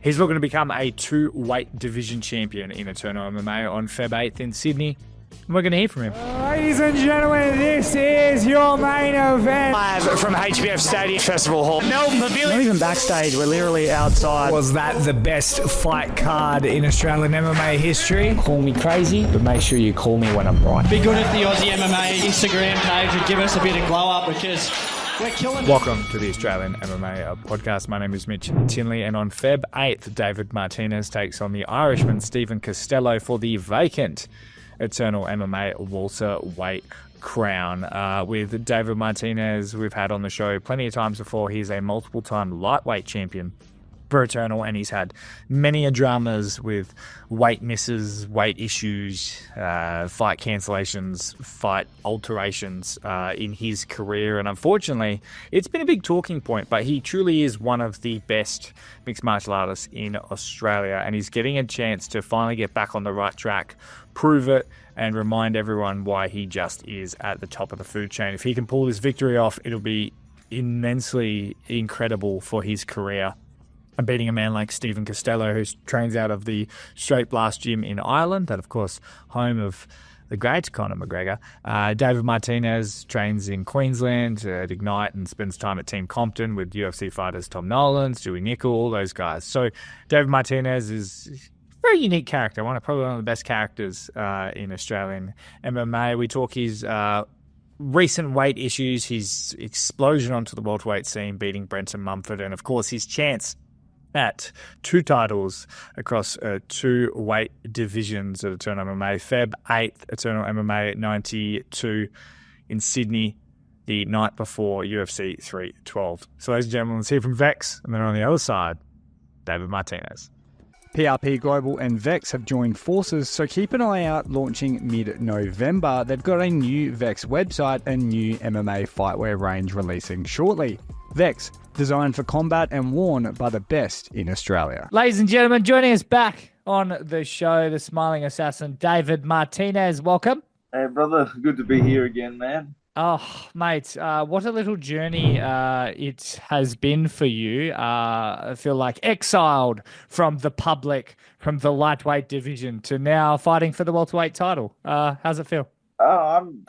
He's looking to become a two-weight division champion in Eternal MMA on Feb 8th in Sydney. And we're going to hear from him. Ladies and gentlemen, this is your main event. Live from HBF Stadium Festival Hall. Melbourne Pavilion. Not even backstage, we're literally outside. Was that the best fight card in Australian MMA history? Call me crazy, but make sure you call me when I'm right. Be good if the Aussie MMA Instagram page would give us a bit of glow up because we're killing it. Welcome to the Australian MMA podcast. My name is Mitch Tinley, and on Feb 8th, David Martinez takes on the Irishman Stephen Costello for the vacant Eternal MMA Welterweight crown. With David Martinez, we've had on the show plenty of times before. He's a multiple-time lightweight champion for Eternal, and he's had many dramas with weight misses, weight issues, fight cancellations, fight alterations in his career. And unfortunately, it's been a big talking point, but he truly is one of the best mixed martial artists in Australia, and he's getting a chance to finally get back on the right track, prove it, and remind everyone why he just is at the top of the food chain. If he can pull this victory off, it'll be immensely incredible for his career. And beating a man like Stephen Costello, who trains out of the Straight Blast Gym in Ireland, that, of course, home of the great Conor McGregor. David Martinez trains in Queensland at Ignite and spends time at Team Compton with UFC fighters Tom Nolan, Stewie Nicol, all those guys. So David Martinez is a very unique character, probably one of the best characters in Australian MMA. We talk his recent weight issues, his explosion onto the welterweight scene, beating Brenton Mumford, and, of course, his chance at two titles across two weight divisions at Eternal MMA. Feb 8th, Eternal MMA 92 in Sydney, the night before UFC 312. So, ladies and gentlemen, let's hear from Vex, and then on the other side, David Martinez. PRP Global and Vex have joined forces, so keep an eye out. Launching mid-November, they've got a new Vex website and new MMA fightwear range releasing shortly. Vex, designed for combat and worn by the best in Australia. Ladies and gentlemen, joining us back on the show, the smiling assassin, David Martinez. Welcome. Hey, brother. Good to be here again, man. Oh, mate, what a little journey it has been for you. I feel like exiled from the public, from the lightweight division to now fighting for the welterweight title. How's it feel? I'm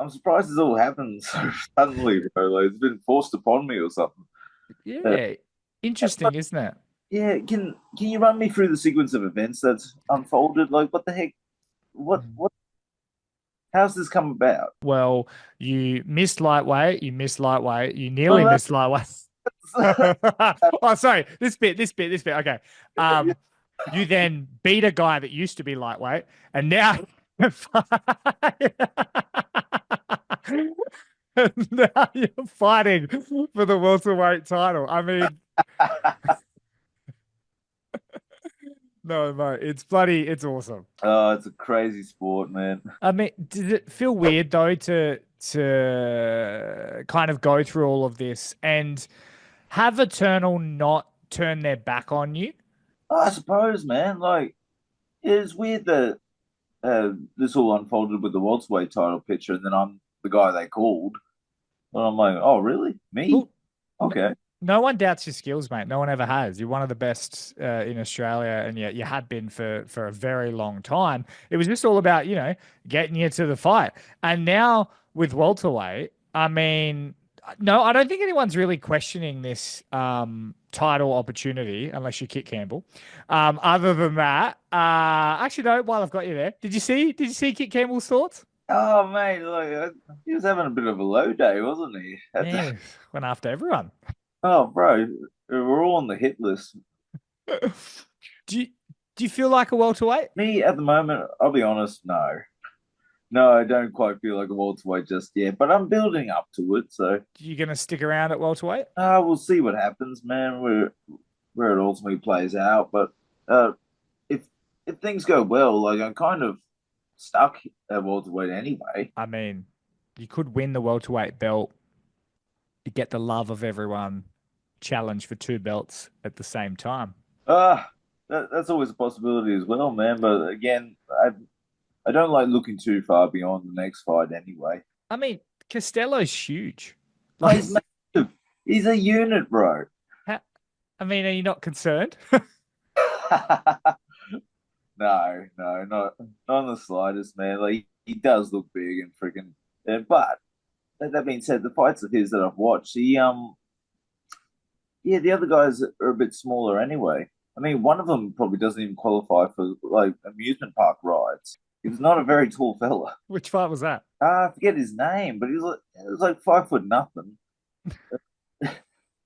surprised this all happened so suddenly, bro. Like, it's been forced upon me or something. Yeah, interesting, isn't it? Yeah, can you run me through the sequence of events that's unfolded? Like, what the heck? What? How's this come about? Well, you missed lightweight, you nearly missed lightweight. Oh, sorry, this bit. Okay. You then beat a guy that used to be lightweight, and now now you're fighting for the welterweight title. I mean, no, mate, it's awesome. Oh, it's a crazy sport, man. I mean, did it feel weird though to kind of go through all of this and have Eternal not turn their back on you? I suppose, man. Like, it's weird that this all unfolded with the welterweight title picture, and then I'm the guy they called. And I'm like, oh, really? Me? Well, okay. No one doubts your skills, mate. No one ever has. You're one of the best in Australia, and yet you had been for a very long time. It was just all about, getting you to the fight. And now with welterweight, I mean, no, I don't think anyone's really questioning this title opportunity, unless you're Kitt Campbell. Other than that, actually, no. While I've got you there, did you see Kitt Campbell's thoughts? Oh, mate, like, he was having a bit of a low day, wasn't he? Yeah, went after everyone. Oh, bro, we're all on the hit list. Do you feel like a welterweight? Me, at the moment, I'll be honest, no. No, I don't quite feel like a welterweight just yet, but I'm building up to it, so... You going to stick around at welterweight? We'll see what happens, man, where it ultimately plays out, but if things go well, like, I'm kind of stuck at welterweight anyway. I mean, you could win the welterweight belt, you get the love of everyone, challenge for two belts at the same time. That's always a possibility as well, man. But again, I don't like looking too far beyond the next fight anyway. I mean, Costello's huge. Like, he's massive. He's a unit, bro. I mean, are you not concerned? No, not in the slightest, man. Like he does look big and freaking. But that being said, the fights of his that I've watched, yeah, the other guys are a bit smaller anyway. I mean, one of them probably doesn't even qualify for like amusement park rides. He was not a very tall fella. Which fight was that? I forget his name, but he was like 5 foot nothing,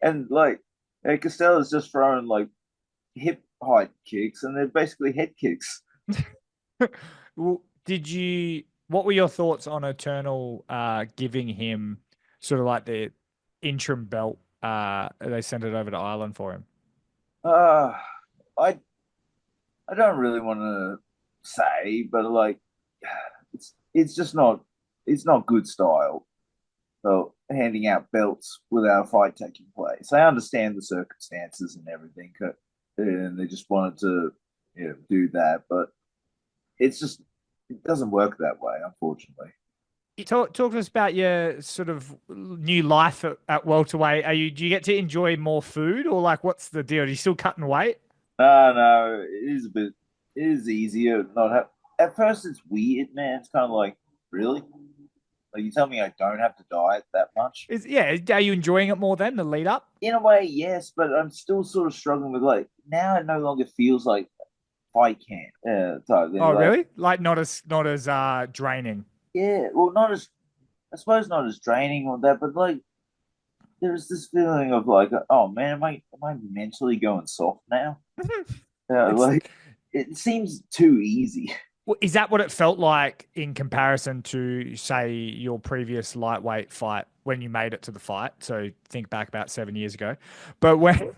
and like Costello's just throwing like hip height kicks, and they're basically head kicks. Well, what were your thoughts on Eternal giving him sort of like the interim belt? They sent it over to Ireland for him. Uh, I I don't really want to say, but like it's just not it's not good style. So handing out belts without a fight taking place. I understand the circumstances and everything, and they just wanted to do that, but it doesn't work that way, unfortunately. Talk to us about your sort of new life at welterweight. Do you get to enjoy more food, or like what's the deal? Are you still cutting weight? No, it is easier not have. At first, it's weird, man. It's kind of like, really? Like you tell me I don't have to diet that much. Are you enjoying it more than the lead up? In a way, yes, but I'm still sort of struggling with like now. It no longer feels like fight camp type thing. Oh, Like, really? Like not as draining. yeah, well, not as I suppose not as draining or that, but like there's this feeling of like, oh man, am I mentally going soft now? Like it seems too easy. Well, is that what it felt like in comparison to, say, your previous lightweight fight when you made it to the fight? So think back about 7 years ago. But when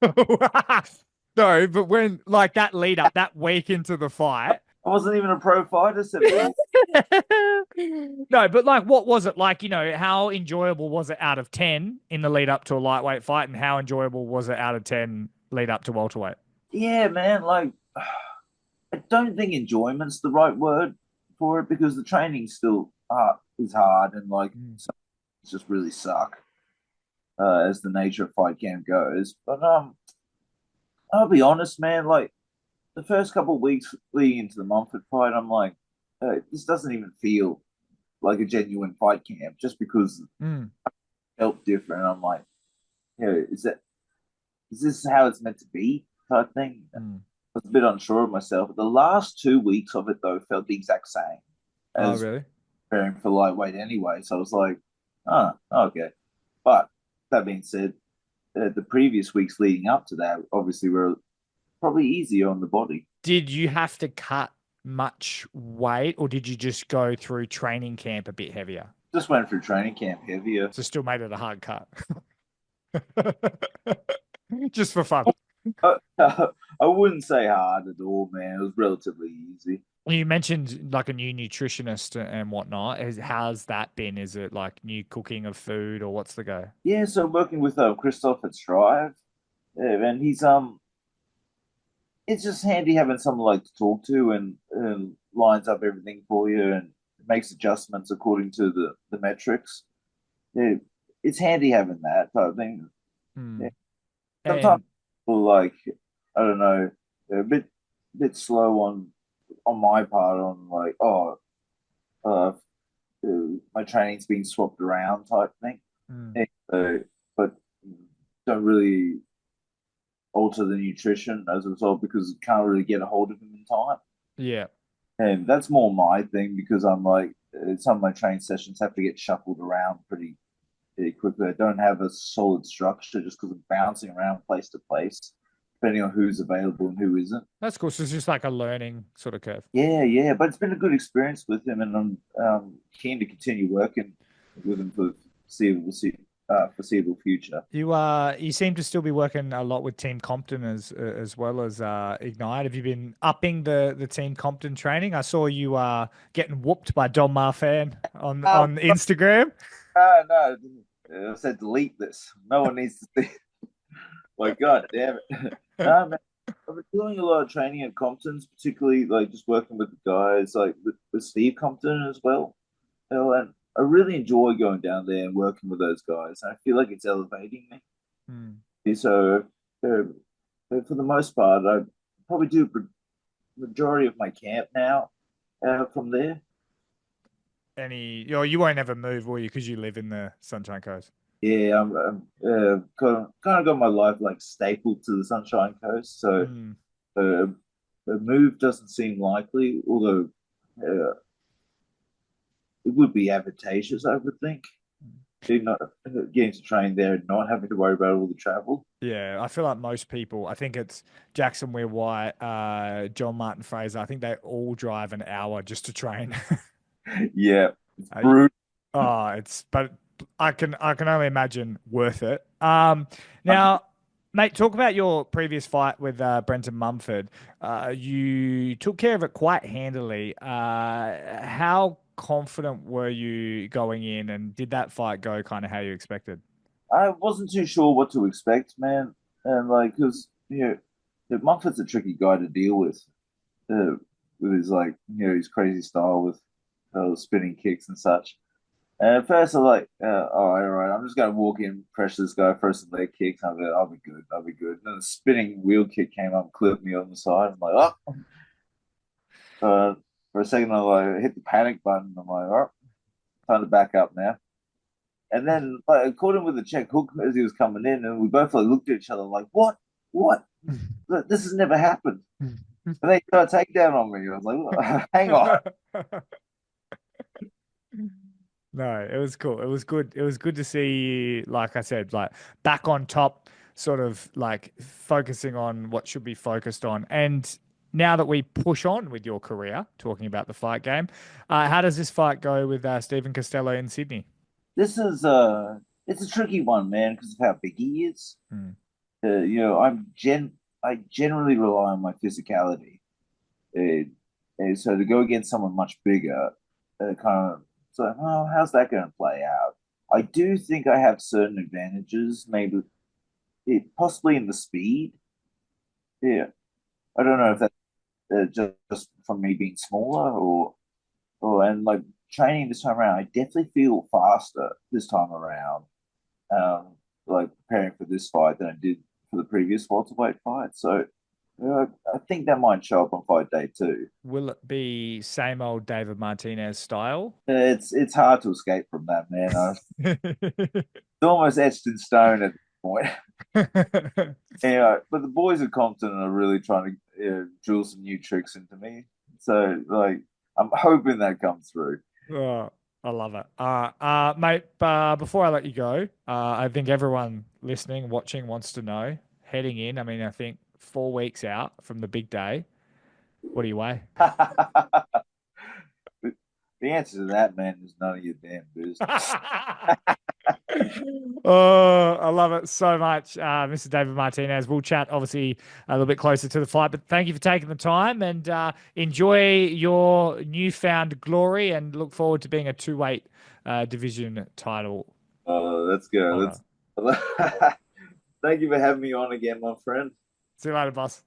no, but when like that lead up, that week into the fight. I wasn't even a pro fighter. No, but like, what was it like? How enjoyable was it out of 10 in the lead up to a lightweight fight, and how enjoyable was it out of 10 lead up to welterweight? Yeah, man. Like, I don't think enjoyment's the right word for it because the training still is hard and like it's just really suck as the nature of fight camp goes. But I'll be honest, man. Like the first couple of weeks leading into the Montfort fight, I'm like, this doesn't even feel like a genuine fight camp just because it felt different. I'm like, is this how it's meant to be? Type thing. I was a bit unsure of myself. The last 2 weeks of it though felt the exact same as really? preparing for lightweight anyway. So I was like, okay. But that being said, the previous weeks leading up to that obviously were probably easier on the body. Did you have to cut much weight, or did you just go through training camp a bit heavier? Just went through training camp heavier. So still made it a hard cut. Just for fun. I wouldn't say hard at all, man. It was relatively easy. You mentioned like a new nutritionist and whatnot. How's that been? Is it like new cooking of food, or what's the go? Yeah, so I'm working with Christoph at Strive, and he's it's just handy having someone like to talk to and lines up everything for you and makes adjustments according to the metrics. Yeah, it's handy having that type of thing. Yeah. Sometimes people like I don't know, they're a bit slow on my part on like my training's being swapped around type thing. Yeah, but don't really alter the nutrition as a result because I can't really get a hold of him in time. Yeah. And that's more my thing because I'm like, some of my training sessions have to get shuffled around pretty quickly. I don't have a solid structure just because I'm bouncing around place to place, depending on who's available and who isn't. That's cool. So it's just like a learning sort of curve. Yeah. But it's been a good experience with him, and I'm keen to continue working with him for foreseeable future. You seem to still be working a lot with Team Compton as well as Ignite. Have you been upping the Team Compton training? I saw you getting whooped by Don Marfan on Instagram. No, I said delete this. No one needs to see. Like, God damn it. No, man. I've been doing a lot of training at Compton's, particularly like just working with the guys, like with Steve Compton as well. And I really enjoy going down there and working with those guys. I feel like it's elevating me. So, for the most part, probably do majority of my camp now from there. You won't ever move, will you? Because you live in the Sunshine Coast. Yeah, I'm kind of got my life like stapled to the Sunshine Coast, so a move doesn't seem likely. Although it would be advantageous, I would think. Not getting to train there and not having to worry about all the travel. Yeah, I feel like most people, I think it's Jackson Weir White, John Martin Fraser, I think they all drive an hour just to train. Yeah, it's Uh, brutal. but I can only imagine worth it. Now, mate, talk about your previous fight with Brenton Mumford. You took care of it quite handily. How confident were you going in, and did that fight go kind of how you expected? I wasn't too sure what to expect, man, and like, because Mumford's a tricky guy to deal uh, with his like, his crazy style with spinning kicks and such. And at first, I'm like, all right, I'm just going to walk in, pressure this guy, throw some leg kicks. I'll be good. I'll be good. And then the spinning wheel kick came up, clipped me on the side. I'm like, oh. For a second, I like hit the panic button. I'm like, all right, time to back up now. And then I caught him with a check hook as he was coming in, and we both like looked at each other like, what? What? This has never happened. And they got a takedown on me. I was like, hang on. No, it was cool. It was good. It was good to see, like I said, like back on top, sort of like focusing on what should be focused on. And now that we push on with your career, talking about the fight game, how does this fight go with Stephen Costello in Sydney? This is it's a tricky one, man, because of how big he is. Hmm. I generally rely on my physicality, and so to go against someone much bigger, kind of, so well, how's that going to play out? I do think I have certain advantages, maybe possibly in the speed. Yeah, I don't know if that's just from me being smaller or and like training this time around. I definitely feel faster this time around. Um, like preparing for this fight than I did for the previous welterweight fight. So I think that might show up on fight day too. Will it be same old David Martinez style? It's hard to escape from that, man. It's almost etched in stone at this point. Anyway, but the boys at Compton are really trying to drill some new tricks into me. So like, I'm hoping that comes through. Oh, I love it. Mate, before I let you go, I think everyone listening, watching wants to know, heading in, I mean, I think 4 weeks out from the big day, what do you weigh? The answer to that, man, is none of your damn business. Oh, I love it so much, Mr. David Martinez. We'll chat obviously a little bit closer to the fight, but thank you for taking the time and enjoy your newfound glory and look forward to being a two-weight division title. Oh, let's go. Honor. Let's. Thank you for having me on again, my friend. See you later, boss.